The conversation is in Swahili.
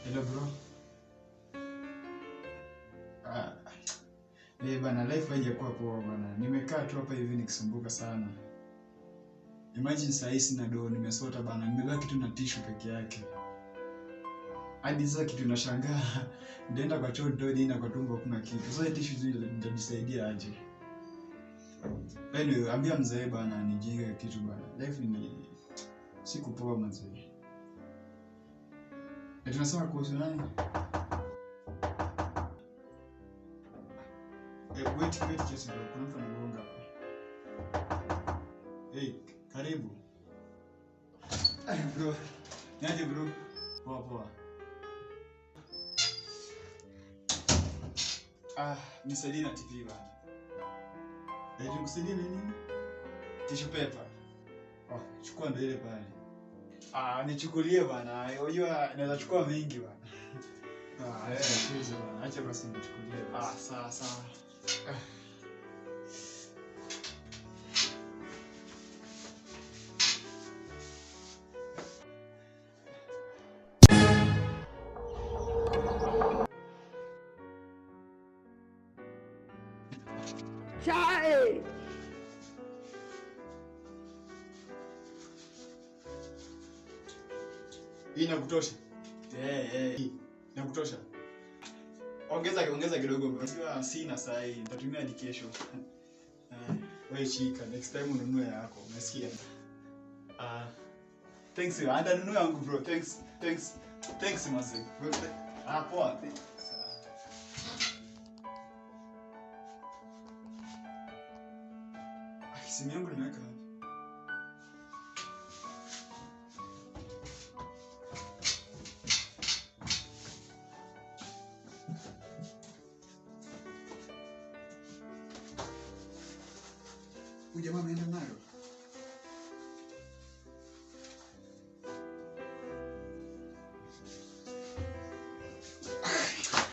Hello bro. Ah, bana life haijakuwa poa bana. Nimekaa tu hapa hivi nikisumbuka sana. Imagine saa hii sina do, nimesota bana. Nimebaki tu na tissue peke yake. Hadi sasa kitu nashangaa. Nitaenda kwa choo ndio na kwa tumbo kuna kitu. Sasa tissue zile nitajisaidia aje? Anyway, ambia mzee bana nijenge kitu bana. Life ni siku poa mzee. Tunasema kuhusu nani? Wait just bro. Kuna mtu anagonga hapa. Hey, karibu. Bro. Niaje bro? Poa poa. Nisaidie na TV bana. Nikusaidie nini? Tissue paper. Chukua ndio ile pale. Nichukulie bana. Unajua naweza chukua mengi bana. Hizo bana. Acha basi nichukulie basi. Sawa sawa. Chai! Hii inakutosha? Inakutosha. Ongeza kidogo bro. Sio sina saa hii. Nitatumia hadi kesho. Wewe chika, next time ununue yako. Umesikia? Thanks you. Anda nunue yangu bro. Thanks mzee. Poa. Simu yangu nimeweka wapi? Huyu jamaa ameenda nayo.